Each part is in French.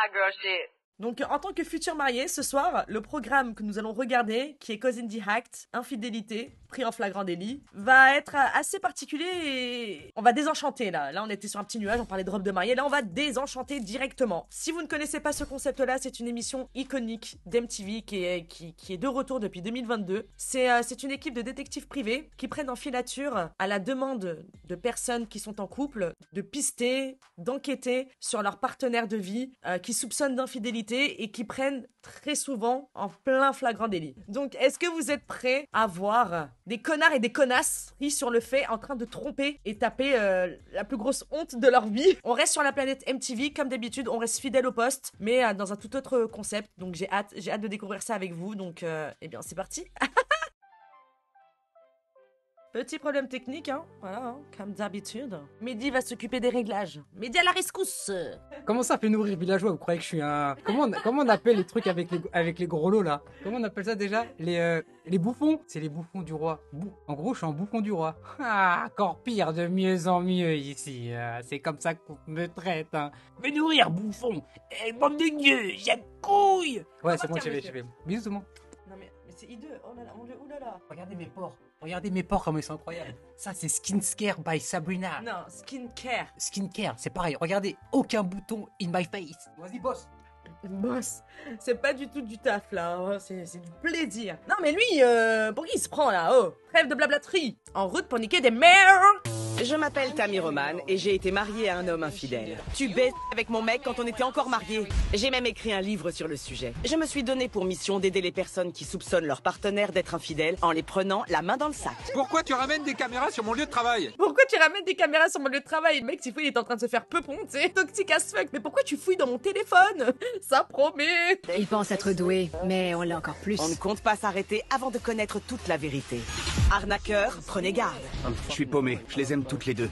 hot girl shit. Donc, en tant que futur marié, ce soir, le programme que nous allons regarder, qui est Cause in the Act, infidélité, pris en flagrant délit, va être assez particulier et on va désenchanter là. Là, on était sur un petit nuage, on parlait de robe de mariée, là, on va désenchanter directement. Si vous ne connaissez pas ce concept-là, c'est une émission iconique d'MTV qui est de retour depuis 2022. C'est une équipe de détectives privés qui prennent en filature à la demande de personnes qui sont en couple, de pister, d'enquêter sur leur partenaire de vie, qui soupçonnent d'infidélité et qui prennent très souvent en plein flagrant délit. Donc, est-ce que vous êtes prêts à voir des connards et des connasses pris sur le fait en train de tromper et taper la plus grosse honte de leur vie? On reste sur la planète MTV, comme d'habitude, on reste fidèle au poste, mais dans un tout autre concept. Donc, j'ai hâte de découvrir ça avec vous. Donc, eh bien, c'est parti. Petit problème technique, hein, voilà, hein, comme d'habitude. Mehdi va s'occuper des réglages. Mehdi à la rescousse. Comment ça fait nourrir villageois? Vous croyez que je suis un... Comment on appelle les trucs avec les gros lots là? Comment on appelle ça déjà? Les bouffons? C'est les bouffons du roi. En gros, je suis un bouffon du roi. Ah, encore pire, de mieux en mieux ici. C'est comme ça qu'on me traite. Hein. Me nourrir, bouffon. Eh, bande de gueux, j'ai couille. Ouais, c'est bon, je vais. Bisous tout le monde. Non mais c'est hideux. Oh là là, mon dieu, oulala. Regardez mes pores. Regardez mes pores comme ils sont incroyables. Ça, c'est Skincare by Sabrina. Non, skincare. Skincare, c'est pareil. Regardez, aucun bouton in my face. Vas-y, boss. Boss, c'est pas du tout du taf là, hein. C'est du plaisir. Non mais lui, pour qui il se prend là? Oh, trêve de blablaterie. En route pour niquer des mères. Je m'appelle Tammy Roman et j'ai été mariée à un homme infidèle. Tu baises avec mon mec quand on était encore mariés. J'ai même écrit un livre sur le sujet. Je me suis donné pour mission d'aider les personnes qui soupçonnent leur partenaire d'être infidèle en les prenant la main dans le sac. Pourquoi tu ramènes des caméras sur mon lieu de travail? Pourquoi tu ramènes des caméras sur mon lieu de travail? Le mec, s'il fouille, il est en train de se faire peupon, tu sais, toxique as fuck. Mais pourquoi tu fouilles dans mon téléphone? Ça promet. Il pense être doué, mais on l'est encore plus. On ne compte pas s'arrêter avant de connaître toute la vérité. Arnaqueur, prenez garde. Je suis paumé, je les aime toutes les deux.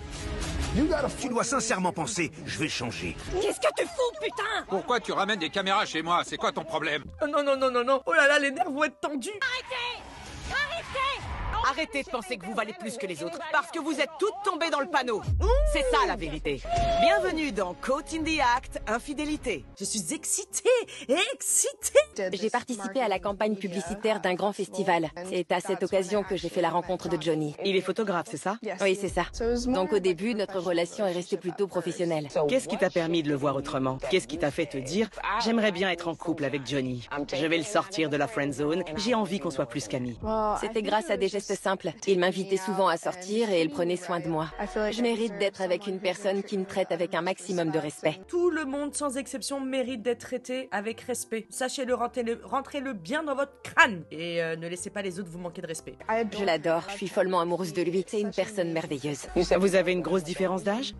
Tu dois sincèrement penser, je vais changer. Qu'est-ce que tu fous, putain? Pourquoi tu ramènes des caméras chez moi? C'est quoi ton problème? Oh non, non, non, non, non. Oh là là, les nerfs vont être tendus. Arrêtez de penser que vous valez plus que les autres, parce que vous êtes toutes tombées dans le panneau. C'est ça la vérité. Bienvenue dans Caught in the Act, infidélité. Je suis excitée, excitée. J'ai participé à la campagne publicitaire d'un grand festival. C'est à cette occasion que j'ai fait la rencontre de Johnny. Il est photographe, c'est ça? Oui, c'est ça. Donc au début, notre relation est restée plutôt professionnelle. Qu'est-ce qui t'a permis de le voir autrement? Qu'est-ce qui t'a fait te dire « J'aimerais bien être en couple avec Johnny. Je vais le sortir de la friend zone. J'ai envie qu'on soit plus qu'amis. » C'était grâce à des gestes simples. Il m'invitait souvent à sortir et il prenait soin de moi. Je mérite d'être avec une personne qui me traite avec un maximum de respect. Tout le monde, sans exception, mérite d'être traité avec respect. Sachez-le, rentrez-le bien dans votre crâne. Et ne laissez pas les autres vous manquer de respect. Je l'adore. Je suis follement amoureuse de lui. C'est une personne merveilleuse. Vous avez une grosse différence d'âge?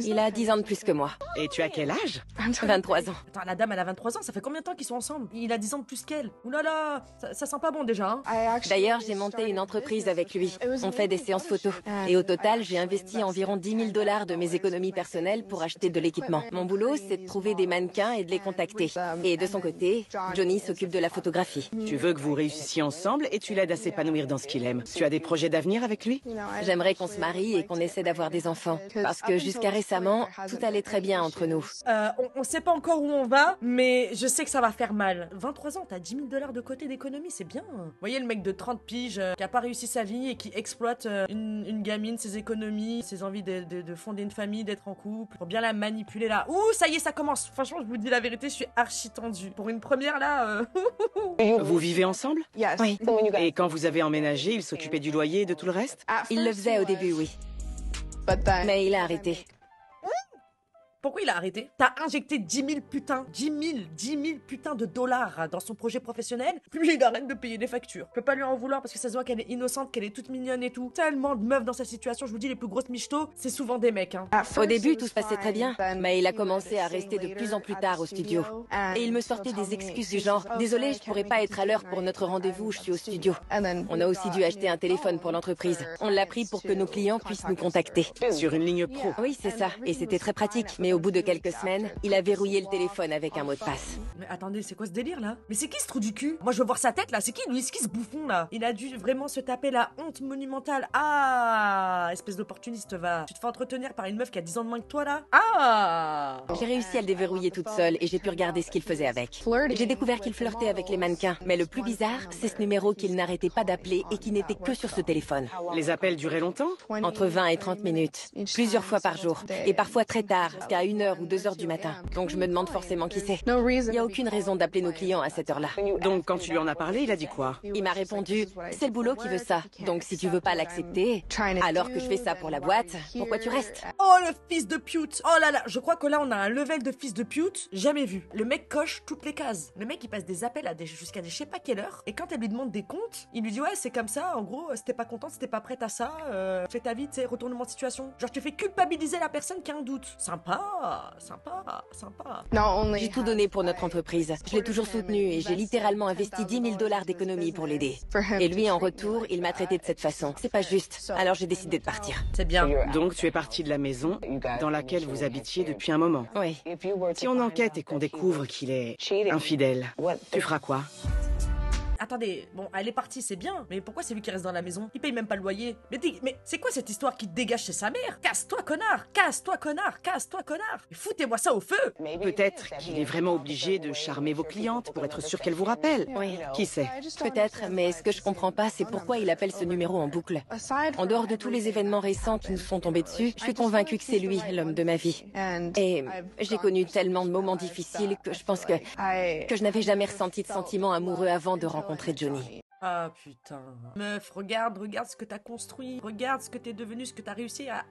Il a 10 ans de plus que moi. Et tu as quel âge? 23 ans. Attends, la dame, elle a 23 ans. Ça fait combien de temps qu'ils sont ensemble? Il a 10 ans de plus qu'elle. Ouh là là, ça sent pas bon déjà, hein. D'ailleurs, j'ai monté une entreprise avec lui. On fait des séances photos. Et au total, j'ai investi environ 10 000 $ de mes économies personnelles pour acheter de l'équipement. Mon boulot, c'est de trouver des mannequins et de les contacter. Et de son côté, Johnny s'occupe de la photographie. Tu veux que vous réussissiez ensemble et tu l'aides à s'épanouir dans ce qu'il aime. Tu as des projets d'avenir avec lui? J'aimerais qu'on se marie et qu'on essaie d'avoir des enfants. Parce que jusqu'à récemment, tout allait très bien entre nous. On sait pas encore où on va, mais je sais que ça va faire mal. 23 ans, t'as 10 000 $ de côté d'économie, c'est bien. Vous voyez le mec de 30 piges qui a pas réussi sa vie et qui exploite une gamine, ses économies, ses envies de fonder une famille, d'être en couple, pour bien la manipuler là. Ouh, ça y est, ça commence. Franchement, je vous dis la vérité, je suis archi tendue. Pour une première là... Vous vivez ensemble? Oui. Et quand vous avez emménagé, il s'occupait du loyer et de tout le reste? Il le faisait au début, oui. Mais il a arrêté. Pourquoi il a arrêté? T'as injecté 10 000 putains de dollars dans son projet professionnel, puis il arrête de payer des factures. Je peux pas lui en vouloir parce que ça se voit qu'elle est innocente, qu'elle est toute mignonne et tout. Tellement de meufs dans sa situation, je vous dis, les plus grosses michtos, c'est souvent des mecs, hein. Au début, tout se passait très bien, mais il a commencé à rester de plus en plus tard au studio. Et il me sortait des excuses du genre « Désolé, je pourrais pas être à l'heure pour notre rendez-vous, je suis au studio. » On a aussi dû acheter un téléphone pour l'entreprise. On l'a pris pour que nos clients puissent nous contacter. Sur une ligne pro? Oui, c'est ça, et c'était très pratique. Mais Mais au bout de quelques semaines, il a verrouillé le téléphone avec un mot de passe. Mais attendez, c'est quoi ce délire là? Mais c'est qui ce trou du cul? Moi je veux voir sa tête là, c'est qui lui? C'est qui ce bouffon là? Il a dû vraiment se taper la honte monumentale. Ah, espèce d'opportuniste, va. Tu te fais entretenir par une meuf qui a 10 ans de moins que toi là? Ah. J'ai réussi à le déverrouiller toute seule et j'ai pu regarder ce qu'il faisait avec. J'ai découvert qu'il flirtait avec les mannequins. Mais le plus bizarre, c'est ce numéro qu'il n'arrêtait pas d'appeler et qui n'était que sur ce téléphone. Les appels duraient longtemps? Entre 20 et 30 minutes. Plusieurs fois par jour. Et parfois très tard, jusqu'à 1h ou 2h du matin. Donc je me demande forcément qui c'est. Il n'y a aucune raison d'appeler nos clients à cette heure-là. Donc quand tu lui en as parlé, il a dit quoi? Il m'a répondu, c'est le boulot qui veut ça. Donc si tu veux pas l'accepter, alors que je fais ça pour la boîte, pourquoi tu restes? Oh le fils de pute. Oh là là, je crois que là on a un level de fils de pute jamais vu. Le mec coche toutes les cases. Le mec il passe des appels à jusqu'à des je sais pas quelle heure. Et quand elle lui demande des comptes, il lui dit ouais c'est comme ça, en gros si t'es pas contente, si t'es pas prête à ça, fais ta vie, tu sais, retournement de situation. Genre tu fais culpabiliser la personne qui a un doute. Sympa, sympa, sympa. J'ai tout donné pour notre entreprise. Je l'ai toujours soutenu et j'ai littéralement investi 10 000 $ d'économie pour l'aider. Et lui, en retour, il m'a traité de cette façon. C'est pas juste. Alors j'ai décidé de partir. C'est bien. Donc tu es parti de la maison dans laquelle vous habitiez depuis un moment. Oui. Si on enquête et qu'on découvre qu'il est infidèle, tu feras quoi? Attendez, bon, elle est partie, c'est bien, mais pourquoi c'est lui qui reste dans la maison? Il paye même pas le loyer. Mais c'est quoi cette histoire qui te dégage chez sa mère? Casse-toi, connard! Casse-toi, connard! Casse-toi, connard! Et foutez-moi ça au feu! Peut-être qu'il est vraiment obligé de charmer vos clientes pour être sûr qu'elles vous rappellent. Oui. Qui sait? Peut-être, mais ce que je comprends pas, c'est pourquoi il appelle ce numéro en boucle. En dehors de tous les événements récents qui nous sont tombés dessus, je suis convaincue que c'est lui, l'homme de ma vie. Et j'ai connu tellement de moments difficiles que je pense que je n'avais jamais ressenti de sentiments amoureux avant de rencontrer Johnny. Ah putain. Meuf, regarde ce que t'as construit. Regarde ce que t'es devenu, ce que t'as réussi à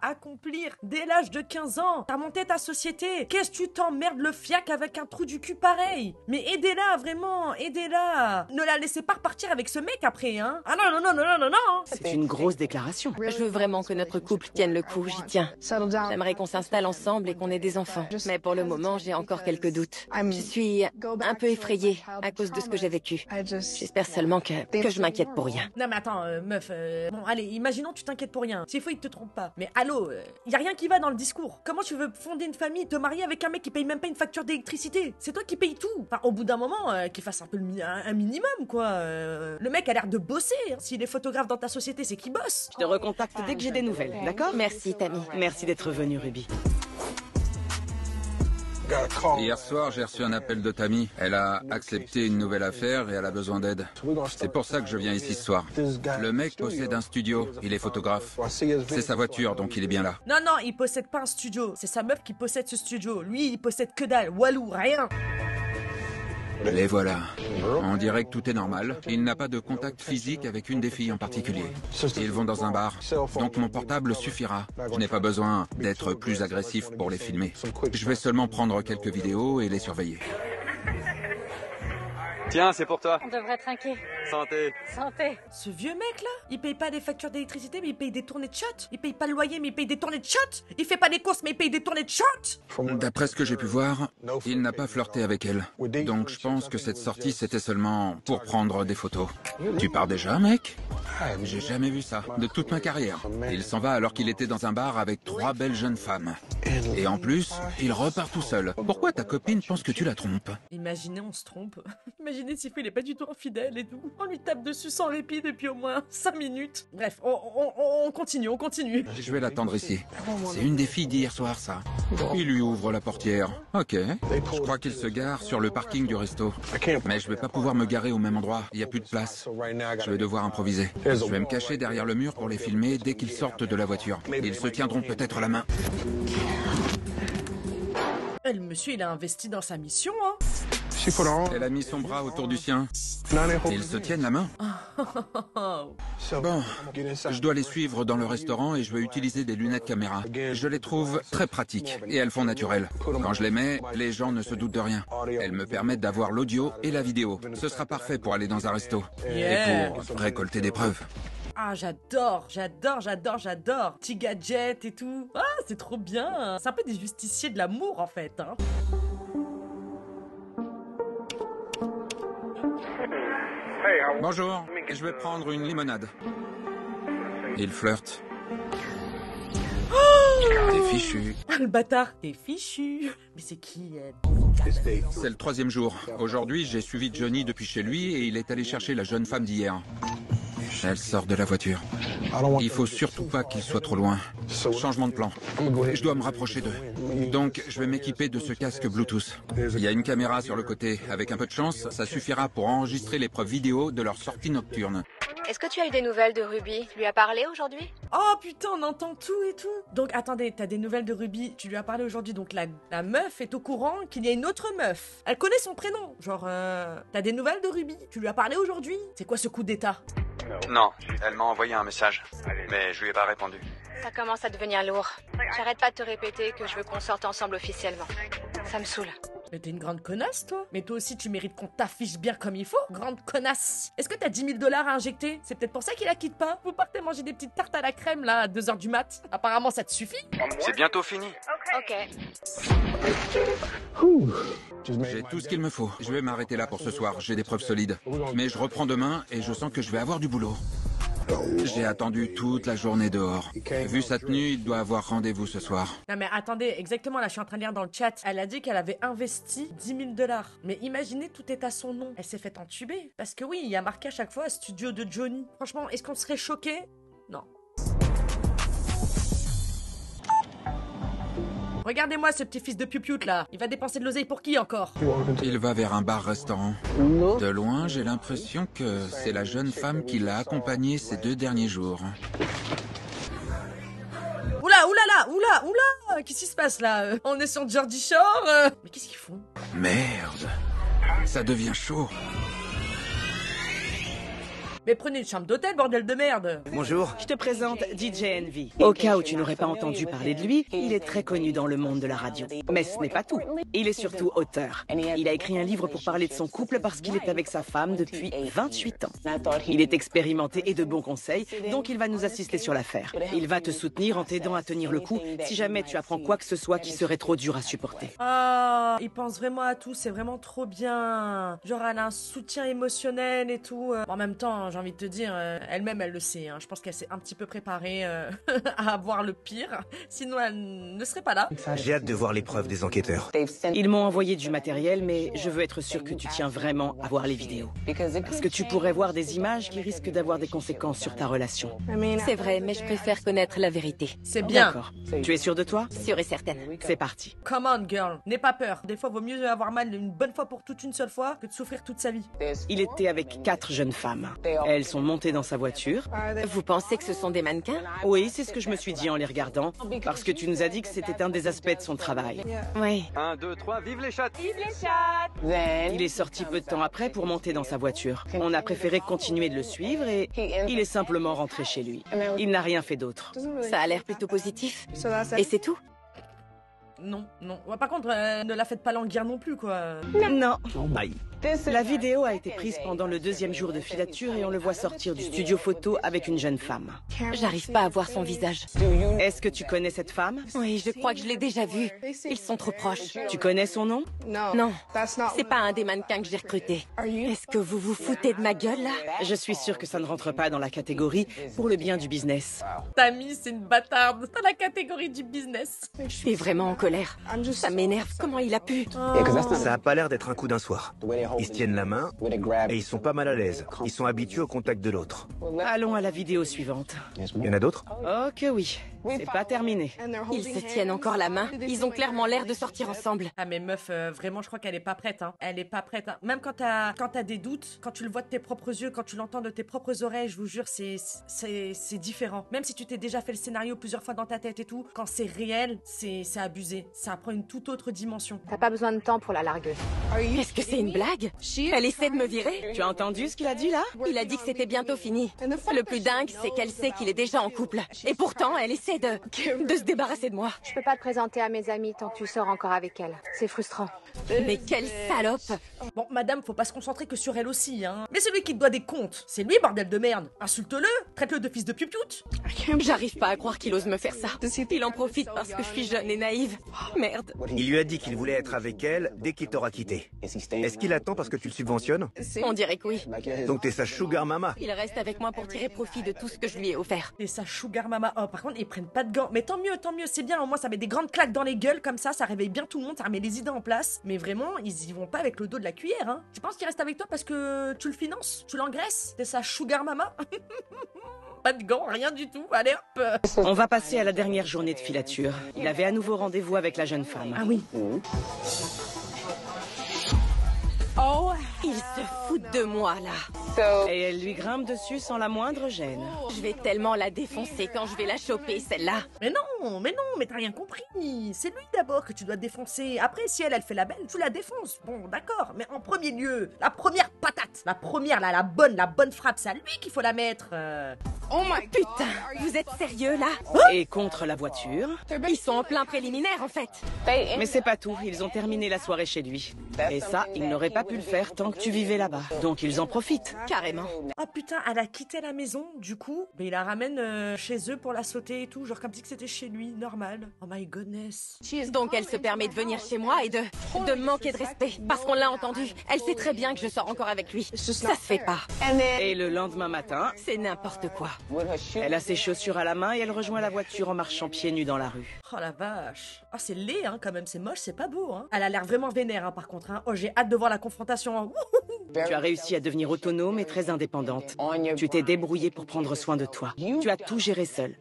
accomplir dès l'âge de 15 ans. T'as monté ta société. Qu'est-ce que tu t'emmerdes le fiac avec un trou du cul pareil? Mais aidez-la, vraiment, aidez-la. Ne la laissez pas repartir avec ce mec après, hein. Ah non, non, non, non, non, non, non. C'est une grosse déclaration. Je veux vraiment que notre couple tienne le coup, j'y tiens. J'aimerais qu'on s'installe ensemble et qu'on ait des enfants. Mais pour le moment, j'ai encore quelques doutes. Je suis un peu effrayée à cause de ce que j'ai vécu. J'espère seulement que je m'inquiète pour rien. Non mais attends, meuf, bon allez, imaginons tu t'inquiètes pour rien. S'il faut, il te trompe pas. Mais allô, y a rien qui va dans le discours. Comment tu veux fonder une famille, te marier avec un mec qui paye même pas une facture d'électricité? C'est toi qui payes tout. Enfin, au bout d'un moment, qu'il fasse un peu un minimum, quoi. Le mec a l'air de bosser. Hein. S'il est photographe dans ta société, c'est qu'il bosse. Je te recontacte dès que j'ai des nouvelles, d'accord? Merci, Tammy. Merci d'être venu, Ruby. Hier soir, j'ai reçu un appel de Tammy. Elle a accepté une nouvelle affaire et elle a besoin d'aide. C'est pour ça que je viens ici ce soir. Le mec possède un studio, il est photographe. C'est sa voiture, donc il est bien là. Non, non, il possède pas un studio. C'est sa meuf qui possède ce studio. Lui, il possède que dalle. Walou, rien. Les voilà. On dirait que tout est normal. Il n'a pas de contact physique avec une des filles en particulier. Ils vont dans un bar, donc mon portable suffira. Je n'ai pas besoin d'être plus agressif pour les filmer. Je vais seulement prendre quelques vidéos et les surveiller. Tiens, c'est pour toi. On devrait trinquer. Santé. Santé. Ce vieux mec là, il paye pas des factures d'électricité, mais il paye des tournées de shot. Il paye pas le loyer, mais il paye des tournées de shot. Il fait pas des courses, mais il paye des tournées de shot. D'après ce que j'ai pu voir, il n'a pas flirté avec elle. Donc je pense que cette sortie, c'était seulement pour prendre des photos. Tu pars déjà, mec? J'ai jamais vu ça, de toute ma carrière. Il s'en va alors qu'il était dans un bar avec 3 belles jeunes femmes. Et en plus, il repart tout seul. Pourquoi ta copine pense que tu la trompes? Imaginez, on se trompe. Imaginez s'il il est pas du tout infidèle et tout. On lui tape dessus sans répit depuis au moins 5 minutes. Bref, on continue, on continue. Je vais l'attendre ici. C'est une des filles d'hier soir, ça. Il lui ouvre la portière. Ok. Je crois qu'il se gare sur le parking du resto. Mais je vais pas pouvoir me garer au même endroit. Il y a plus de place. Je vais devoir improviser. Je vais me cacher derrière le mur pour les filmer dès qu'ils sortent de la voiture. Ils se tiendront peut-être la main. Le monsieur, il a investi dans sa mission, hein. Elle a mis son bras autour du sien. Ils se tiennent la main. Bon, je dois les suivre dans le restaurant et je veux utiliser des lunettes caméra. Je les trouve très pratiques et elles font naturel. Quand je les mets, les gens ne se doutent de rien. Elles me permettent d'avoir l'audio et la vidéo. Ce sera parfait pour aller dans un resto. Et pour récolter des preuves. Ah, j'adore. Petit gadget et tout. Ah, c'est trop bien. C'est un peu des justiciers de l'amour, en fait, hein. Bonjour, je vais prendre une limonade. Il flirte. Oh, T'es fichu. Ah, le bâtard, t'es fichu. Mais c'est qui, elle? C'est le 3e jour. Aujourd'hui, j'ai suivi Johnny depuis chez lui et il est allé chercher la jeune femme d'hier. Elle sort de la voiture. Il faut surtout pas qu'il soit trop loin. Changement de plan. Je dois me rapprocher d'eux. Donc, je vais m'équiper de ce casque Bluetooth. Il y a une caméra sur le côté. Avec un peu de chance, ça suffira pour enregistrer les preuves vidéo de leur sortie nocturne. Est-ce que tu as eu des nouvelles de Ruby? Tu lui as parlé aujourd'hui? Oh putain, on entend tout et tout. Donc attendez, t'as des nouvelles de Ruby, tu lui as parlé aujourd'hui, donc la meuf est au courant qu'il y a une autre meuf. Elle connaît son prénom. Genre, t'as des nouvelles de Ruby? Tu lui as parlé aujourd'hui? C'est quoi ce coup d'état? Non, elle m'a envoyé un message, mais je lui ai pas répondu. Ça commence à devenir lourd. J'arrête pas de te répéter que je veux qu'on sorte ensemble officiellement. Ça me saoule. Mais t'es une grande connasse, toi. Mais toi aussi, tu mérites qu'on t'affiche bien comme il faut. Grande connasse. Est-ce que t'as 10 000 $ à injecter? C'est peut-être pour ça qu'il la quitte pas. Vous partez manger des petites tartes à la crème, là, à 2h du mat. Apparemment, ça te suffit. C'est bientôt fini. Ok. J'ai tout ce qu'il me faut. Je vais m'arrêter là pour ce soir. J'ai des preuves solides. Mais je reprends demain et je sens que je vais avoir du boulot. J'ai attendu toute la journée dehors. Vu sa tenue, il doit avoir rendez-vous ce soir. Non mais attendez, exactement, là je suis en train de lire dans le chat. Elle a dit qu'elle avait investi 10 000 $. Mais imaginez, tout est à son nom. Elle s'est fait entuber. Parce que oui, il y a marqué à chaque fois studio de Johnny. Franchement, est-ce qu'on serait choqué? Non. Regardez-moi ce petit fils de piou-pioute là. Il va dépenser de l'oseille pour qui encore? Il va vers un bar-restaurant. De loin, j'ai l'impression que c'est la jeune femme qui l'a accompagné ces 2 derniers jours. Oula, oulala, oula. Qu'est-ce qui se passe là? On est sur Jersey Shore Mais qu'est-ce qu'ils font? Merde. Ça devient chaud. Mais prenez une chambre d'hôtel, bordel de merde. Bonjour, je te présente DJ Envy. Au cas où tu n'aurais pas entendu parler de lui, il est très connu dans le monde de la radio. Mais ce n'est pas tout. Il est surtout auteur. Il a écrit un livre pour parler de son couple parce qu'il est avec sa femme depuis 28 ans. Il est expérimenté et de bons conseils, donc il va nous assister sur l'affaire. Il va te soutenir en t'aidant à tenir le coup si jamais tu apprends quoi que ce soit qui serait trop dur à supporter. Ah, il pense vraiment à tout, c'est vraiment trop bien. Genre, elle a un soutien émotionnel et tout. En même temps, j'ai envie de te dire, elle-même, elle le sait. Hein. Je pense qu'elle s'est un petit peu préparée à avoir le pire. Sinon, elle ne serait pas là. J'ai hâte de voir les preuves des enquêteurs. Ils m'ont envoyé du matériel, mais je veux être sûr que tu tiens vraiment à voir les vidéos. Parce que tu pourrais voir des images qui risquent d'avoir des conséquences sur ta relation. C'est vrai, mais je préfère connaître la vérité. C'est bien. D'accord. Tu es sûre de toi? Sûre et certaine. C'est parti. Come on, girl. N'aie pas peur. Des fois, vaut mieux avoir mal une bonne fois pour toute une seule fois que de souffrir toute sa vie. Il était avec 4 jeunes femmes. Elles sont montées dans sa voiture. Vous pensez que ce sont des mannequins? Oui, c'est ce que je me suis dit en les regardant. Parce que tu nous as dit que c'était un des aspects de son travail. Oui. 1, 2, 3, vive les chats! Il est sorti peu de temps après pour monter dans sa voiture. On a préféré continuer de le suivre et il est simplement rentré chez lui. Il n'a rien fait d'autre. Ça a l'air plutôt positif. Et c'est tout? Non. Ouais, par contre, ne la faites pas languir non plus, quoi. Non. La vidéo a été prise pendant le 2e jour de filature et on le voit sortir du studio photo avec une jeune femme. J'arrive pas à voir son visage. Est-ce que tu connais cette femme? Oui, je crois que je l'ai déjà vu. Ils sont trop proches. Tu connais son nom? Non, c'est pas un des mannequins que j'ai recruté. Est-ce que vous vous foutez de ma gueule, là? Je suis sûre que ça ne rentre pas dans la catégorie pour le bien du business. Tammy, c'est une bâtarde. Dans la catégorie du business. Je suis vraiment en colère. Ça m'énerve. Comment il a pu? Ça a pas l'air d'être un coup d'un soir. Ils se tiennent la main et ils sont pas mal à l'aise. Ils sont habitués au contact de l'autre. Allons à la vidéo suivante. Il y en a d'autres? Oh que oui, c'est pas terminé. Ils se tiennent encore la main. Ils ont clairement l'air de sortir ensemble. Ah mais meuf, vraiment je crois qu'elle est pas prête, hein. Elle est pas prête, hein. Même quand t'as des doutes, quand tu le vois de tes propres yeux, quand tu l'entends de tes propres oreilles, je vous jure, c'est différent. Même si tu t'es déjà fait le scénario plusieurs fois dans ta tête et tout, quand c'est réel, c'est abusé. Ça prend une toute autre dimension. T'as pas besoin de temps pour la larguer. Est-ce que c'est une blague? Elle essaie de me virer? Tu as entendu ce qu'il a dit là? Il a dit que c'était bientôt fini. Le plus dingue, c'est qu'elle sait qu'il est déjà en couple. Et pourtant, elle essaie de se débarrasser de moi. Je peux pas te présenter à mes amis tant que tu sors encore avec elle. C'est frustrant. Mais quelle salope! Bon, madame, faut pas se concentrer que sur elle aussi, hein. Mais c'est lui qui te doit des comptes. C'est lui, bordel de merde. Insulte-le, traite-le de fils de piou-pioute. J'arrive pas à croire qu'il ose me faire ça. Il en profite parce que je suis jeune et naïve. Merde. Il lui a dit qu'il voulait être avec elle dès qu'il t'aura quitté. Oui. Est-ce qu'il attend parce que tu le subventionnes? On dirait que oui. Donc t'es sa sugar mama. Il reste avec moi pour tirer profit de tout ce que je lui ai offert. Et ça sugar mama. Oh, par contre, ils prennent pas de gants. Mais tant mieux, c'est bien. Au moins, ça met des grandes claques dans les gueules comme ça réveille bien tout le monde, ça remet les idées en place. Mais vraiment, ils y vont pas avec le dos de la cuillère, hein. Tu penses qu'il reste avec toi parce que tu le finances? Tu l'engraisses? T'es sa sugar mama? Pas de gants, rien du tout. Allez hop. On va passer à la dernière journée de filature. Il avait à nouveau rendez-vous avec la jeune femme. Ah oui. Oh, il se fout de moi, là. Et elle lui grimpe dessus sans la moindre gêne. Je vais tellement la défoncer quand je vais la choper, celle-là. Mais t'as rien compris. C'est lui d'abord que tu dois défoncer. Après, si elle fait la belle, tu la défonces. Bon, d'accord. Mais en premier lieu, la première patate, la première, là, la bonne frappe, c'est à lui qu'il faut la mettre. Oh my putain, vous êtes sérieux, là? Et contre la voiture. Ils sont en plein préliminaire, en fait. Mais c'est pas tout, ils ont terminé la soirée chez lui. Et ça, ils n'auraient pas pu le faire tant que tu vivais là-bas. Donc ils en profitent. Carrément. Oh putain, elle a quitté la maison, du coup, mais il la ramène chez eux pour la sauter et tout, genre comme si c'était chez lui, normal. Oh my goodness. Donc elle se permet de venir chez moi et de me manquer de respect. Parce qu'on l'a entendu. Elle sait très bien que je sors encore avec lui. Ça se fait pas. Et le lendemain matin, c'est n'importe quoi. Elle a ses chaussures à la main et elle rejoint la voiture en marchant pieds nus dans la rue. Oh la vache. Oh c'est laid hein, quand même, c'est moche, c'est pas beau hein. Elle a l'air vraiment vénère hein, par contre hein. Oh j'ai hâte de voir la confrontation hein. Tu as réussi à devenir autonome et très indépendante. Tu t'es débrouillée pour prendre soin de toi. Tu as tout géré seule.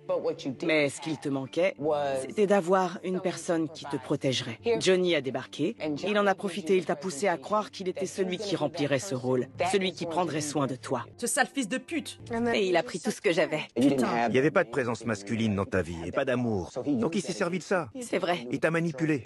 Mais ce qu'il te manquait, c'était d'avoir une personne qui te protégerait. Johnny a débarqué. Il en a profité, il t'a poussé à croire qu'il était celui qui remplirait ce rôle. Celui qui prendrait soin de toi. Ce sale fils de pute. Et il a pris tout ce que j'avais. Putain. Il n'y avait pas de présence masculine dans ta vie et pas d'amour. Donc il s'est servi de ça. C'est vrai. Il t'a manipulé.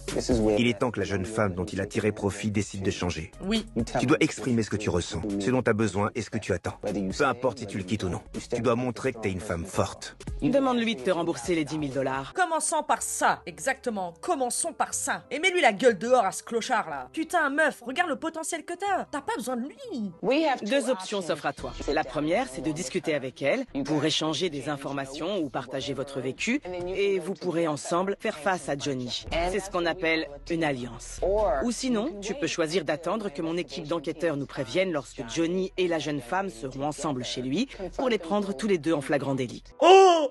Il est temps que la jeune femme dont il a tiré profit décide de changer. Oui. Tu dois exprimer ce que tu ressens, ce dont tu as besoin et ce que tu attends. Peu importe si tu le quittes ou non. Tu dois montrer que t'es une femme forte. Demande-lui de te rembourser les 10 000 $. Commençons par ça, exactement. Commençons par ça. Et mets-lui la gueule dehors à ce clochard là. Putain, meuf, regarde le potentiel que t'as. T'as pas besoin de lui. 2 options s'offrent à toi. La première, c'est de discuter avec elle pour échanger des informations ou partager votre vécu. Et vous pourrez ensemble faire face à Johnny. C'est ce qu'on appelle une alliance. Ou sinon, tu peux choisir d'attendre que mon équipe d'enquêteurs nous prévienne lorsque Johnny et la jeune femme seront ensemble chez lui pour les prendre tous les deux en flagrant délit. Oh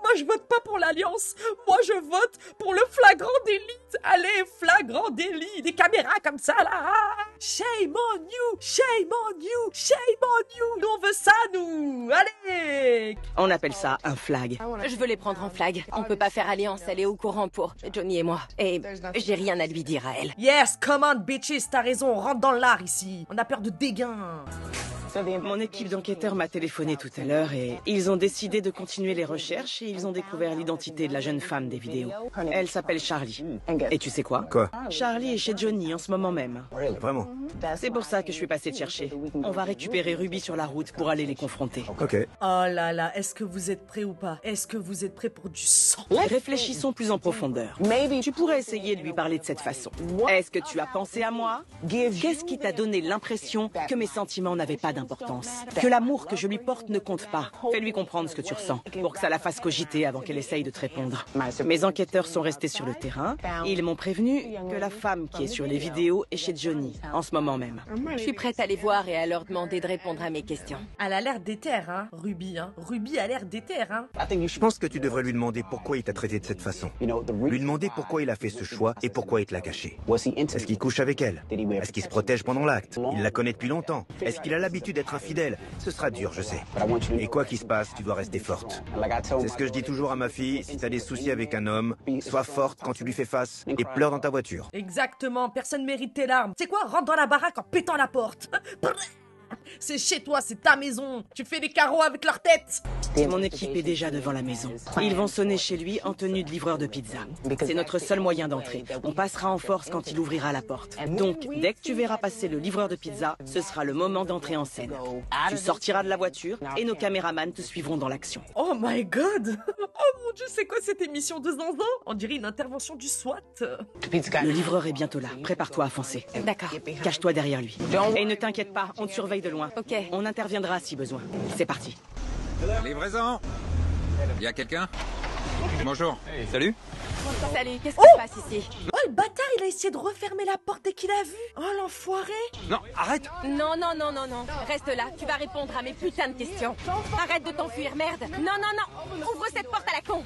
moi je vote pas pour l'alliance, moi je vote pour le flagrant délit. Allez, flagrant délit, des caméras comme ça là. Shame on you, shame on you, shame on you. Nous on veut ça nous, allez. On appelle ça un flag. Je veux les prendre en flag. On peut pas faire alliance, elle est au courant pour Johnny et moi. Et j'ai rien à lui dire à elle. Yes, come on bitches, t'as raison, on rentre dans l'art ici. On a peur de dégain. Mon équipe d'enquêteurs m'a téléphoné tout à l'heure et ils ont décidé de continuer les recherches et ils ont découvert l'identité de la jeune femme des vidéos. Elle s'appelle Charlie. Et tu sais quoi? Quoi? Charlie est chez Johnny en ce moment même. Vraiment? C'est pour ça que je suis passé te chercher. On va récupérer Ruby sur la route pour aller les confronter. Ok. Oh là là, est-ce que vous êtes prêts ou pas? Est-ce que vous êtes prêts pour du sang? Réfléchissons plus en profondeur. Tu pourrais essayer de lui parler de cette façon. Est-ce que tu as pensé à moi? Qu'est-ce qui t'a donné l'impression que mes sentiments n'avaient pas d'importance? Que l'amour que je lui porte ne compte pas? Fais-lui comprendre ce que tu ressens, pour que ça la fasse cogiter avant qu'elle essaye de te répondre. Mes enquêteurs sont restés sur le terrain. Ils m'ont prévenu que la femme qui est sur les vidéos est chez Johnny, en ce moment même. Je suis prête à les voir et à leur demander de répondre à mes questions. Elle a l'air déterre, hein, Ruby, hein. Ruby a l'air déterre, hein. Je pense que tu devrais lui demander pourquoi il t'a traité de cette façon. Lui demander pourquoi il a fait ce choix et pourquoi il te l'a caché. Est-ce qu'il couche avec elle? Est-ce qu'il se protège pendant l'acte? Il la connaît depuis longtemps. Est-ce qu'il a l'habitude d'être infidèle? Ce sera dur, je sais. Et quoi qu'il se passe, tu dois rester forte. C'est ce que je dis toujours à ma fille, si t'as des soucis avec un homme, sois forte quand tu lui fais face et pleure dans ta voiture. Exactement, personne mérite tes larmes. C'est quoi? Rentre dans la baraque en pétant la porte. C'est chez toi, c'est ta maison. Tu fais des carreaux avec leur tête. Mon équipe est déjà devant la maison. Ils vont sonner chez lui en tenue de livreur de pizza. C'est notre seul moyen d'entrer. On passera en force quand il ouvrira la porte. Donc, dès que tu verras passer le livreur de pizza, ce sera le moment d'entrer en scène. Tu sortiras de la voiture et nos caméramans te suivront dans l'action. Oh my god. Oh mon dieu, c'est quoi cette émission de zinzin? On dirait une intervention du SWAT. Le livreur est bientôt là. Prépare-toi à foncer. D'accord. Cache-toi derrière lui. Et ne t'inquiète pas, on te surveille de loin. Ok. On interviendra si besoin. C'est parti. Livraison. Y a quelqu'un? Bonjour. Salut. Salut, qu'est-ce qui se passe ici? Oh, le bâtard, il a essayé de refermer la porte dès qu'il a vu. Oh, l'enfoiré. Non, arrête! Non, non, non, non, non. Reste là, tu vas répondre à mes putains de questions. Arrête de t'enfuir, merde. Non, non, non. Ouvre cette porte à la con.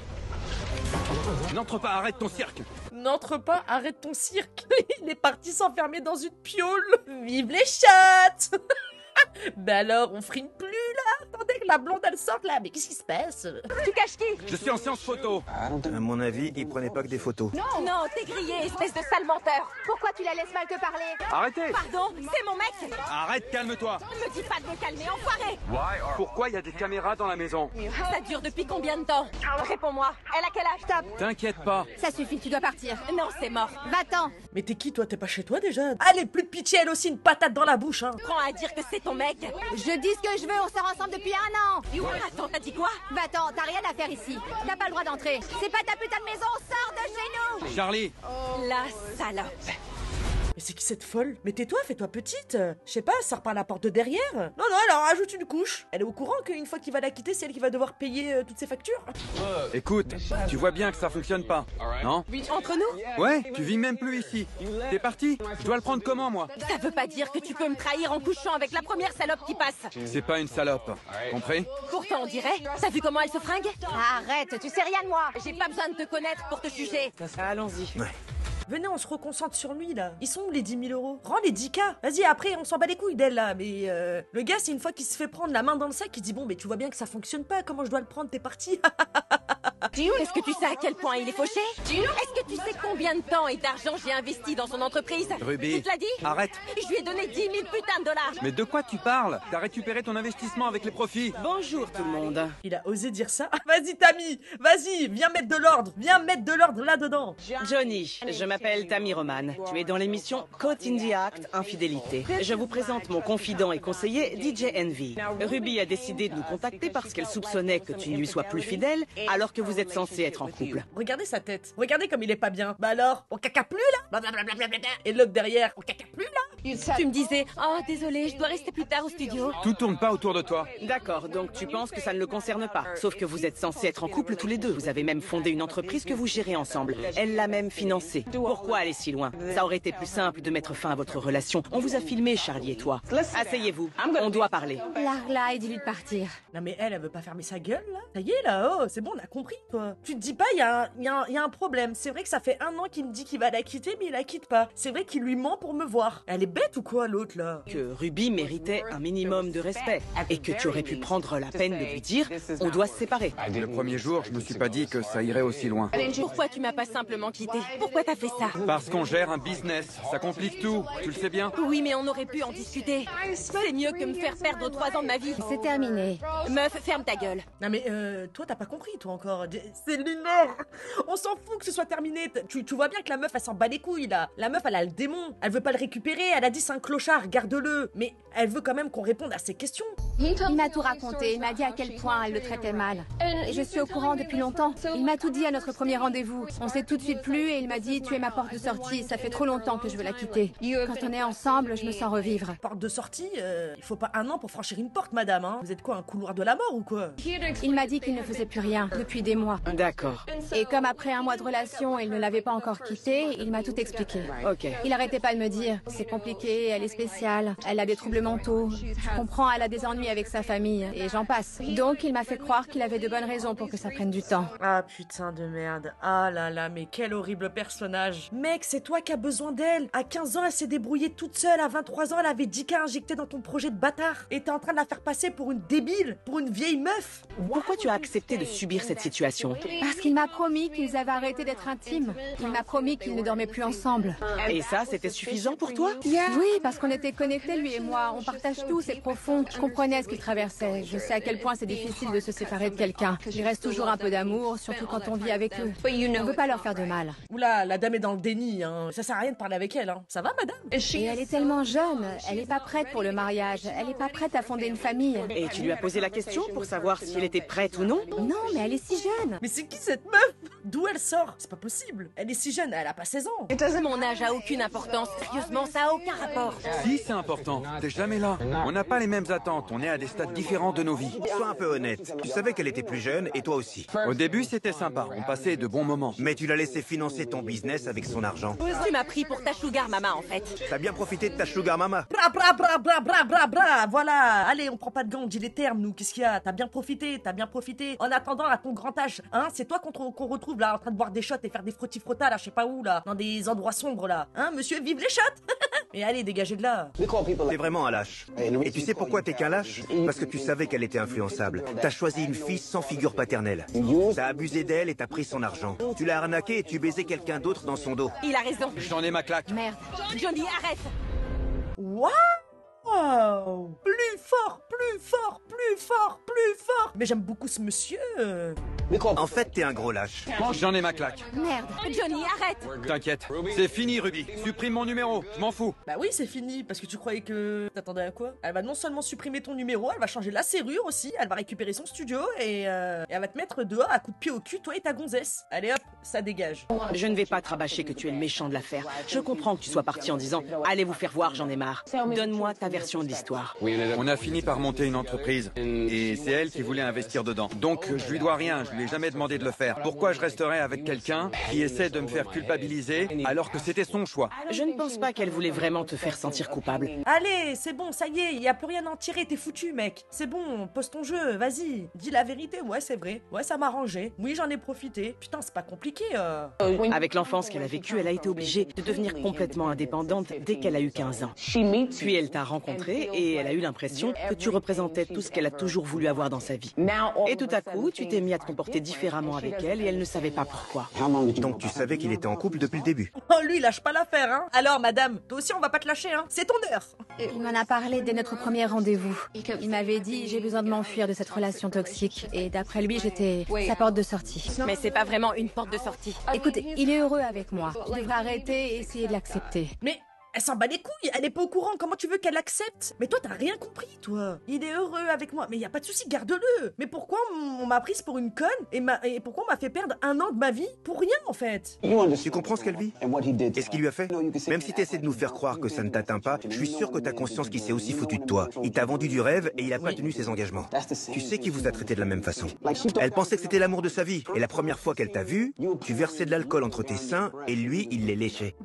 N'entre pas, arrête ton cirque! N'entre pas, arrête ton cirque. Il est parti s'enfermer dans une piole. Vive les chattes. Ben alors, on frime plus là. Attendez que la blonde elle sorte là. Mais qu'est-ce qui se passe? Tu caches qui? Je suis en séance photo! À mon avis, il prenait pas que des photos. Non, t'es grillé, espèce de sale menteur. Pourquoi tu la laisses mal te parler? Arrêtez! Pardon, c'est mon mec. Arrête, calme-toi! Ne me dis pas de me calmer, enfoiré. Pourquoi il y a des caméras dans la maison? Ça dure depuis combien de temps? Réponds-moi. Elle a quel âge? Stop. T'inquiète pas! Ça suffit, tu dois partir. Non, c'est mort. Va-t'en. Mais t'es qui toi? T'es pas chez toi déjà? Allez, plus de pitié, elle aussi, une patate dans la bouche, hein. Prends à dire que c'est ton mec. Je dis ce que je veux, on sort ensemble depuis 1 an. Attends, t'as dit quoi? Va-t'en, t'as rien à faire ici. T'as pas le droit d'entrer. C'est pas ta putain de maison, sors de chez nous. Charlie! La salope. Mais c'est qui cette folle? Mais tais-toi, fais-toi petite. Je sais pas, elle sort par la porte de derrière. Non, non, elle en rajoute une couche. Elle est au courant qu'une fois qu'il va la quitter, c'est elle qui va devoir payer toutes ses factures. Écoute, tu vois bien que ça fonctionne pas, non? Entre nous? Ouais, tu vis même plus ici. T'es parti? Je dois le prendre comment, moi? Ça veut pas dire que tu peux me trahir en couchant avec la première salope qui passe. C'est pas une salope, compris? Pourtant, on dirait. T'as vu comment elle se fringue? Arrête, tu sais rien de moi. J'ai pas besoin de te connaître pour te juger. Allons-y. Venez, on se reconcentre sur lui là. Ils sont où les 10 000 euros? Rends les 10K. Vas-y, après, on s'en bat les couilles d'elle là. Mais le gars, c'est une fois qu'il se fait prendre la main dans le sac, il dit bon, mais tu vois bien que ça fonctionne pas. Comment je dois le prendre? T'es parti. Est-ce que tu sais à quel point il est fauché? Est-ce que tu sais combien de temps et d'argent j'ai investi dans son entreprise? Ruby, Il te l'a dit? arrête! Je lui ai donné 10 000 putains de dollars. Mais de quoi tu parles? T'as récupéré ton investissement avec les profits. Bonjour tout le monde. Il a osé dire ça. Vas-y, Tammy. Vas-y, viens mettre de l'ordre. Viens mettre de l'ordre là-dedans. Johnny, je m'appelle Tammy Roman. Tu es dans l'émission Caught in the Act, Infidélité. Je vous présente mon confident et conseiller DJ Envy. Ruby a décidé de nous contacter parce qu'elle soupçonnait que tu ne lui sois plus fidèle alors que vous êtes censé être en couple. Regardez sa tête. Regardez comme il est pas bien. Bah alors, on caca plus là? Et l'autre derrière, on caca plus là? Tu me disais, oh désolé, je dois rester plus tard au studio. Tout tourne pas autour de toi. D'accord, donc tu penses que ça ne le concerne pas. Sauf que vous êtes censés être en couple tous les deux. Vous avez même fondé une entreprise que vous gérez ensemble. Elle l'a même financée. Pourquoi aller si loin? Ça aurait été plus simple de mettre fin à votre relation. On vous a filmé, Charlie et toi. Asseyez-vous, on doit parler. Largue-la et dis-lui de partir. Non mais elle veut pas fermer sa gueule là? Ça y est là, oh, c'est bon, on a compris toi. Tu te dis pas, il y a un problème. C'est vrai que ça fait 1 an qu'il me dit qu'il va la quitter, mais il la quitte pas. C'est vrai qu'il lui ment pour me voir. Elle est bête ou quoi l'autre là? Que Ruby méritait un minimum de respect. Et que tu aurais pu prendre la peine de lui dire, on doit se séparer. Le premier jour, je me suis pas dit que ça irait aussi loin. Pourquoi tu m'as pas simplement quitté? Pourquoi t'as fait ça? Parce qu'on gère un business, ça complique tout, tu le sais bien. Oui, mais on aurait pu en discuter. C'est mieux que me faire perdre 3 ans de ma vie. C'est terminé. Meuf, ferme ta gueule. Non mais toi t'as pas compris toi encore. C'est lunaire. On s'en fout que ce soit terminé. Tu vois bien que la meuf elle s'en bat les couilles là. La meuf elle a le démon. Elle veut pas le récupérer. Elle a dit c'est un clochard, garde-le. Mais elle veut quand même qu'on réponde à ses questions. Il m'a tout raconté, il m'a dit à quel point elle le traitait mal. Et je suis au courant depuis longtemps. Il m'a tout dit à notre premier rendez-vous. On s'est tout de suite plu et il m'a dit tu es ma porte de sortie, ça fait trop longtemps que je veux la quitter. Quand on est ensemble, je me sens revivre. Porte de sortie, il faut pas 1 an pour franchir une porte madame hein. Vous êtes quoi, un couloir de la mort ou quoi? Il m'a dit qu'il ne faisait plus rien depuis des mois. D'accord. Et comme après 1 mois de relation, il ne l'avait pas encore quitté, il m'a tout expliqué. Ok. Il arrêtait pas de me dire, c'est compliqué, elle est spéciale, elle a des troubles mentaux, je comprends, elle a des ennuis avec sa famille, et j'en passe. Donc il m'a fait croire qu'il avait de bonnes raisons pour que ça prenne du temps. Ah putain de merde. Ah là là, mais quel horrible personnage. Mec, c'est toi qui as besoin d'elle. À 15 ans, elle s'est débrouillée toute seule. À 23 ans, elle avait 10K injectés dans ton projet de bâtard. Et t'es en train de la faire passer pour une débile, pour une vieille meuf. Pourquoi tu as accepté de subir cette situation? Parce qu'il m'a promis qu'ils avaient arrêté d'être intimes. Il m'a promis qu'ils ne dormaient plus ensemble. Et ça, c'était suffisant pour toi? Oui, parce qu'on était connectés, lui et moi. On partage tout, c'est profond. Je comprenais ce qu'il traversait. Je sais à quel point c'est difficile de se séparer de quelqu'un. Il reste toujours un peu d'amour, surtout quand on vit avec eux. On ne veut pas leur faire de mal. Oula, la dame est dans le déni, hein. Ça sert à rien de parler avec elle, hein. Ça va, madame? Et elle est tellement jeune. Elle n'est pas prête pour le mariage. Elle n'est pas prête à fonder une famille. Et tu lui as posé la question pour savoir si elle était prête ou non? Non, mais elle est si jeune. Mais c'est qui cette meuf? D'où elle sort? C'est pas possible. Elle est si jeune, elle a pas 16 ans. Mon âge a aucune importance. Sérieusement, ça a aucun rapport. Si, c'est important. T'es jamais là. On n'a pas les mêmes attentes. On est à des stades différents de nos vies. Sois un peu honnête. Tu savais qu'elle était plus jeune et toi aussi. Au début, c'était sympa. On passait de bons moments. Mais tu l'as laissé financer ton business avec son argent. Tu m'as pris pour ta sugar mama, en fait. T'as bien profité de ta sugar mama. Bra bra bra bra bra bra bra. Voilà. Allez, on prend pas de gants, on dit les termes, nous. Qu'est-ce qu'il y a? T'as bien profité, t'as bien profité. En attendant, à ton grand âge, hein, c'est toi qu'on retrouve là, en train de boire des shots et faire des frottis-frottas là, je sais pas où là, dans des endroits sombres là. Hein, monsieur, vive les shots. Et allez, dégagez de là. T'es vraiment un lâche. Et tu sais pourquoi t'es qu'un lâche? Parce que tu savais qu'elle était influençable. T'as choisi une fille sans figure paternelle. T'as abusé d'elle et t'as pris son argent. Tu l'as arnaqué et tu baisais quelqu'un d'autre dans son dos. Il a raison. J'en ai ma claque. Merde. Johnny, arrête. Wow. Plus fort, plus fort, plus fort, plus fort. Mais j'aime beaucoup ce monsieur. En fait, t'es un gros lâche. J'en ai ma claque. Merde. Johnny, arrête. T'inquiète. C'est fini, Ruby. Supprime mon numéro. Je m'en fous. Bah oui, c'est fini, parce que tu croyais que... T'attendais à quoi? Elle va non seulement supprimer ton numéro, elle va changer la serrure aussi, elle va récupérer son studio et elle va te mettre dehors à coups de pied au cul, toi et ta gonzesse. Allez hop, ça dégage. Je ne vais pas te rabâcher que tu es le méchant de l'affaire. Je comprends que tu sois parti en disant « Allez vous faire voir, j'en ai marre ». Donne-moi ta version de l'histoire. On a fini par monter une entreprise. Et c'est elle qui voulait investir dedans. Donc, je lui dois rien. Je lui ai jamais demandé de le faire. Pourquoi je resterais avec quelqu'un qui essaie de me faire culpabiliser alors que c'était son choix? Je ne pense pas qu'elle voulait vraiment te faire sentir coupable. Allez, c'est bon, ça y est, y a plus rien à en tirer, t'es foutu, mec. C'est bon, pose ton jeu, vas-y. Dis la vérité, ouais, c'est vrai. Ouais, ça m'a arrangé. Oui, j'en ai profité. Putain, c'est pas compliqué. Avec l'enfance qu'elle a vécue, elle a été obligée de devenir complètement indépendante dès qu'elle a eu 15 ans. Puis elle t'a rencontré et elle a eu l'impression que tu représentais tout ce qu'elle a toujours voulu avoir dans sa vie. Et tout à coup, tu t'es mis à te comporter différemment avec elle et elle ne savait pas pourquoi. Donc tu savais qu'il était en couple depuis le début. Oh, lui, il lâche pas l'affaire, hein. Alors, madame, toi aussi, on va pas te lâcher, hein. C'est ton heure. Il m'en a parlé dès notre premier rendez-vous. Il m'avait dit, j'ai besoin de m'enfuir de cette relation toxique. Et d'après lui, j'étais sa porte de sortie. Mais c'est pas vraiment une porte de sortie. Écoute, il est heureux avec moi. Il devrait arrêter et essayer de l'accepter. Mais... elle s'en bat les couilles, elle est pas au courant, comment tu veux qu'elle accepte? Mais toi t'as rien compris toi. Il est heureux avec moi, mais y a pas de souci, garde-le. Mais pourquoi on m'a prise pour une conne et pourquoi on m'a fait perdre 1 an de ma vie pour rien en fait? Tu comprends ce qu'elle vit? Et ce qu'il lui a fait? Même si t'essaies de nous faire croire que ça ne t'atteint pas, je suis sûr que t'as conscience qu'il s'est aussi foutu de toi. Il t'a vendu du rêve et il a pas tenu ses engagements. Tu sais qu'il vous a traité de la même façon. Elle pensait que c'était l'amour de sa vie. Et la première fois qu'elle t'a vu, tu versais de l'alcool entre tes seins et lui, il les léchait.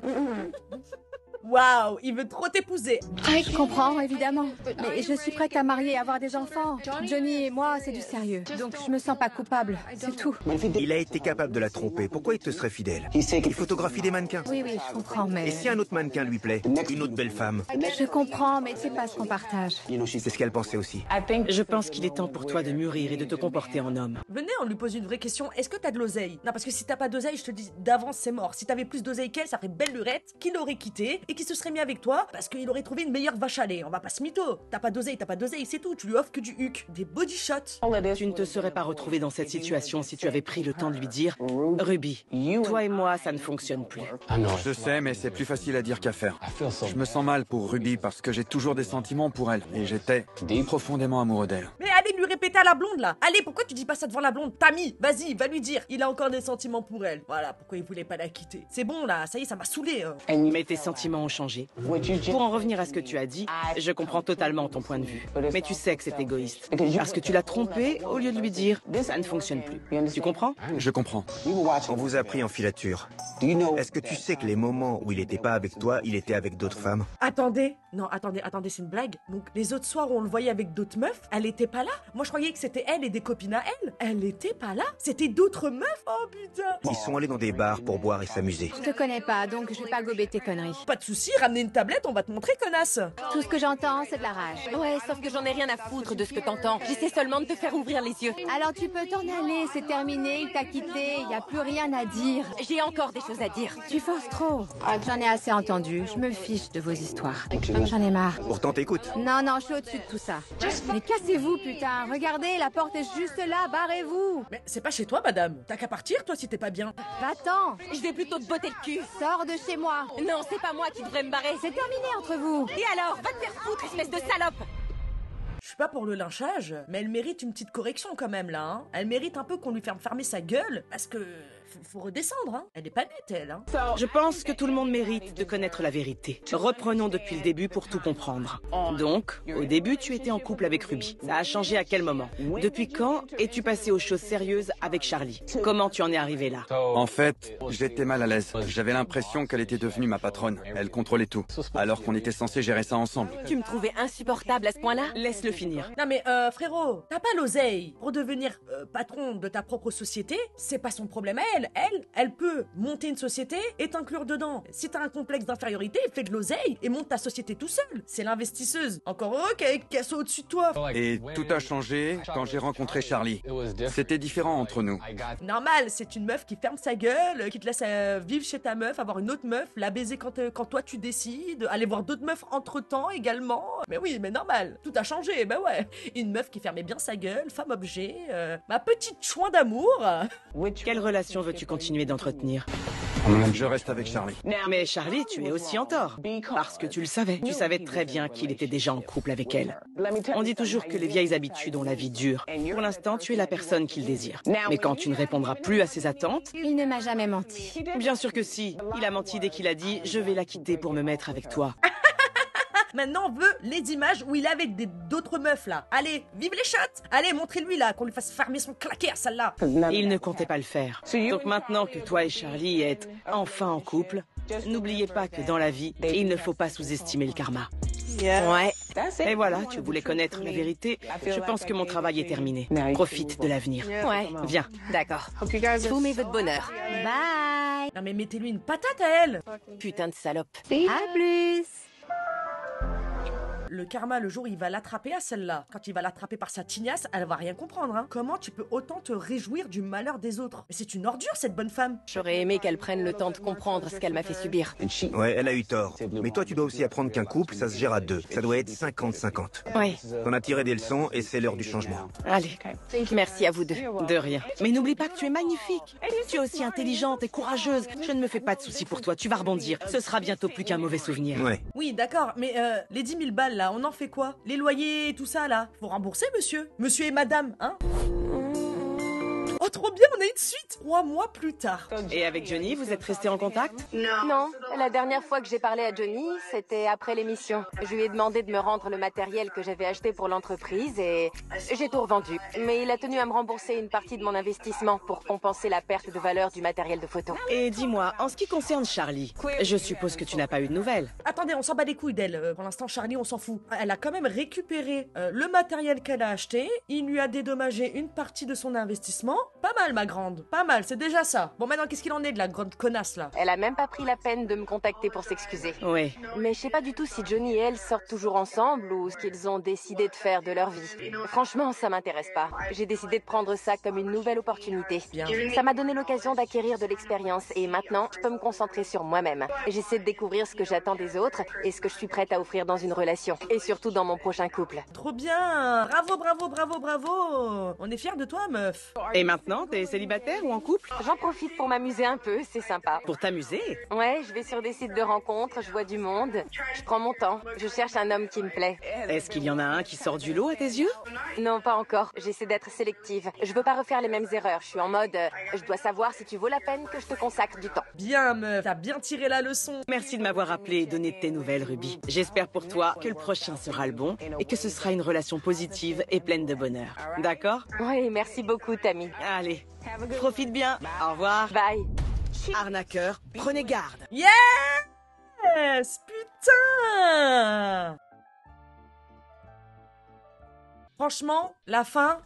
Waouh, il veut trop t'épouser. Je comprends, évidemment. Mais je suis prête à marier et avoir des enfants. Johnny et moi, c'est du sérieux. Donc je me sens pas coupable, c'est tout. Il a été capable de la tromper. Pourquoi il te serait fidèle? Il photographie des mannequins. Oui, je comprends, mais... Et si un autre mannequin lui plaît? Une autre belle femme? Je comprends, mais c'est pas ce qu'on partage. C'est ce qu'elle pensait aussi. Je pense qu'il est temps pour toi de mûrir et de te comporter en homme. Venez, on lui pose une vraie question. Est-ce que t'as de l'oseille? Non, parce que si t'as pas d'oseille, je te dis d'avance, c'est mort. Si t'avais plus d'oseille qu'elle, ça ferait belle lurette, qu'il l'aurait quitté et qu'il se serait mis avec toi parce qu'il aurait trouvé une meilleure vache à lait. On va pas se mytho. T'as pas d'oseille, c'est tout. Tu lui offres que du huc, des body shots. Tu ne te serais pas retrouvé dans cette situation si tu avais pris le temps de lui dire « Ruby, toi et moi, ça ne fonctionne plus. » Je sais, mais c'est plus facile à dire qu'à faire. Je me sens mal pour Ruby parce que j'ai toujours des sentiments pour elle et j'étais profondément amoureux d'elle. Mais allez lui répéter à la blonde là. Allez, pourquoi tu dis pas ça devant la blonde? Tammy, vas-y, va lui dire. Il a encore des sentiments pour elle. Voilà pourquoi il voulait pas la quitter. C'est bon là, ça y est, ça m'a saoulé. Mais tes sentiments ont changé. Pour en revenir à ce que tu as dit, je comprends totalement ton point de vue. Mais tu sais que c'est égoïste. Parce que tu l'as trompé au lieu de lui dire « ça ne fonctionne plus ». Tu comprends? Je comprends. On vous a pris en filature. Est-ce que tu sais que les moments où il était pas avec toi, il était avec d'autres femmes? Attendez, non, attendez, c'est une blague. Donc les autres soirs où on le voyait avec d'autres meufs, elle était pas là? Moi je croyais que c'était elle et des copines à elle. Elle était pas là? C'était d'autres meufs? Oh putain! Ils sont allés dans des bars pour boire et s'amuser. Je te connais pas, donc je vais pas gober tes conneries. Pas de soucis, ramenez une tablette, on va te montrer, connasse. Tout ce que j'entends, c'est de la rage. Ouais, sauf que j'en ai rien à foutre de ce que t'entends. J'essaie seulement de te faire ouvrir les yeux. Alors tu peux t'en aller, c'est terminé, il t'a quitté, y a plus rien à dire. J'ai encore des choses à dire. Tu forces trop. J'en ai assez entendu, je me fiche de vos histoires. J'en ai marre. Pourtant t'écoutes. Non, je suis au-dessus de tout ça. Mais cassez-vous, putain. Regardez, la porte est juste là, barrez-vous. Mais c'est pas chez toi, madame. T'as qu'à partir, toi, si t'es pas bien. Va-t'en. Je vais plutôt te botter le cul. Sors de chez moi. Non, c'est pas moi qui devrais me barrer. C'est terminé entre vous. Et alors, va te faire foutre, espèce de salope. Je suis pas pour le lynchage, mais elle mérite une petite correction quand même, là, hein. Elle mérite un peu qu'on lui fasse fermer sa gueule, parce que... faut redescendre, hein. Elle est pas nette, elle, hein. Je pense que tout le monde mérite de connaître la vérité. Reprenons depuis le début pour tout comprendre. Donc, au début, tu étais en couple avec Ruby. Ça a changé à quel moment? Depuis quand es-tu passé aux choses sérieuses avec Charlie? Comment tu en es arrivé là? En fait, j'étais mal à l'aise. J'avais l'impression qu'elle était devenue ma patronne. Elle contrôlait tout. Alors qu'on était censé gérer ça ensemble. Tu me trouvais insupportable à ce point-là? Laisse-le finir. Non mais frérot, t'as pas l'oseille pour devenir patron de ta propre société, c'est pas son problème à elle. Elle peut monter une société et t'inclure dedans. Si t'as un complexe d'infériorité, fais de l'oseille et monte ta société tout seul. C'est l'investisseuse. Encore heureux qu'elle soit au-dessus de toi. Et tout a changé quand j'ai rencontré Charlie. C'était différent entre nous. Normal, c'est une meuf qui ferme sa gueule, qui te laisse vivre chez ta meuf, avoir une autre meuf, la baiser quand toi tu décides, aller voir d'autres meufs entre-temps également. Mais oui, mais normal, tout a changé, bah ouais. Une meuf qui fermait bien sa gueule, femme objet, ma petite chouin d'amour. Quelle relation veux-tu continuer d'entretenir? Je reste avec Charlie. Mais Charlie, tu es aussi en tort. Parce que tu le savais. Tu savais très bien qu'il était déjà en couple avec elle. On dit toujours que les vieilles habitudes ont la vie dure. Pour l'instant, tu es la personne qu'il désire. Mais quand tu ne répondras plus à ses attentes... Il ne m'a jamais menti. Bien sûr que si. Il a menti dès qu'il a dit « Je vais la quitter pour me mettre avec toi ». Maintenant, on veut les images où il est avec d'autres meufs, là. Allez, vive les shots. Allez, montrez-lui, là, qu'on lui fasse fermer son claquet à celle-là. Il ne comptait pas le faire. Donc maintenant que toi et Charlie êtes enfin en couple, n'oubliez pas que dans la vie, il ne faut pas sous-estimer le karma. Ouais. Et voilà, tu voulais connaître la vérité. Je pense que mon travail est terminé. Profite de l'avenir. Ouais. Viens. D'accord. Tous mes vœux de bonheur. Bye. Non mais mettez-lui une patate à elle. Putain de salope. À plus. Le karma, le jour où il va l'attraper à celle-là, quand il va l'attraper par sa tignasse, elle va rien comprendre, hein. Comment tu peux autant te réjouir du malheur des autres? Mais c'est une ordure, cette bonne femme. J'aurais aimé qu'elle prenne le temps de comprendre ce qu'elle m'a fait subir. Ouais, elle a eu tort. Mais toi, tu dois aussi apprendre qu'un couple, ça se gère à deux. Ça doit être 50-50. Oui. T'en as tiré des leçons et c'est l'heure du changement. Allez. Merci à vous deux. De rien. Mais n'oublie pas que tu es magnifique. Tu es aussi intelligente et courageuse. Je ne me fais pas de soucis pour toi. Tu vas rebondir. Ce sera bientôt plus qu'un mauvais souvenir. Ouais. Oui, d'accord, mais les 10 000 balles, là, on en fait quoi? Les loyers et tout ça, là? Faut rembourser, monsieur? Monsieur et madame, hein? Oh, trop bien, on a une suite 3 mois plus tard. Et avec Johnny, vous êtes restés en contact? Non, la dernière fois que j'ai parlé à Johnny, c'était après l'émission. Je lui ai demandé de me rendre le matériel que j'avais acheté pour l'entreprise et j'ai tout revendu. Mais il a tenu à me rembourser une partie de mon investissement pour compenser la perte de valeur du matériel de photo. Et dis-moi, en ce qui concerne Charlie, je suppose que tu n'as pas eu de nouvelles. Attendez, on s'en bat les couilles d'elle. Pour l'instant, Charlie, on s'en fout. Elle a quand même récupéré le matériel qu'elle a acheté. Il lui a dédommagé une partie de son investissement. Pas mal, ma grande. Pas mal, c'est déjà ça. Bon, maintenant, qu'est-ce qu'il en est de la grande connasse, là? Elle a même pas pris la peine de me contacter pour s'excuser. Oui. Mais je sais pas du tout si Johnny et elle sortent toujours ensemble ou ce qu'ils ont décidé de faire de leur vie. Franchement, ça m'intéresse pas. J'ai décidé de prendre ça comme une nouvelle opportunité. Bien. Ça m'a donné l'occasion d'acquérir de l'expérience et maintenant, je peux me concentrer sur moi-même. J'essaie de découvrir ce que j'attends des autres et ce que je suis prête à offrir dans une relation. Et surtout dans mon prochain couple. Trop bien. Bravo, bravo, bravo, bravo. On est fiers de toi, meuf. Et maintenant, t'es célibataire ou en couple? J'en profite pour m'amuser un peu, c'est sympa. Pour t'amuser? Ouais, je vais sur des sites de rencontres, je vois du monde. Je prends mon temps. Je cherche un homme qui me plaît. Est-ce qu'il y en a un qui sort du lot à tes yeux? Non, pas encore. J'essaie d'être sélective. Je veux pas refaire les mêmes erreurs. Je suis en mode, je dois savoir si tu vaux la peine que je te consacre du temps. Bien, meuf. T'as bien tiré la leçon. Merci de m'avoir appelé et donné de tes nouvelles, Ruby. J'espère pour toi que le prochain sera le bon et que ce sera une relation positive et pleine de bonheur. D'accord? Oui, merci beaucoup, Tammy. Allez, profite bien. Au revoir. Bye. Arnaqueur, prenez garde. Yes! Putain! Franchement, la fin,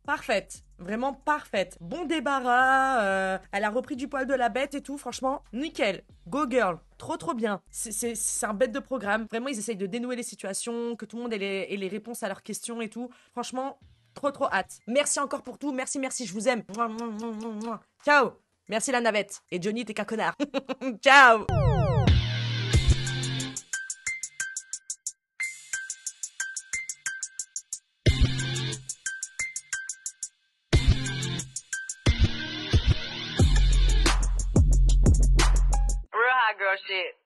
parfaite. Vraiment parfaite. Bon débarras, elle a repris du poil de la bête et tout, franchement, nickel. Go girl, trop bien. C'est un bête de programme. Vraiment, ils essayent de dénouer les situations, que tout le monde ait les réponses à leurs questions et tout. Franchement, trop hâte. Merci encore pour tout, merci, je vous aime. Ciao. Merci la navette. Et Johnny, t'es qu'un connard. Ciao. Real hot girl shit.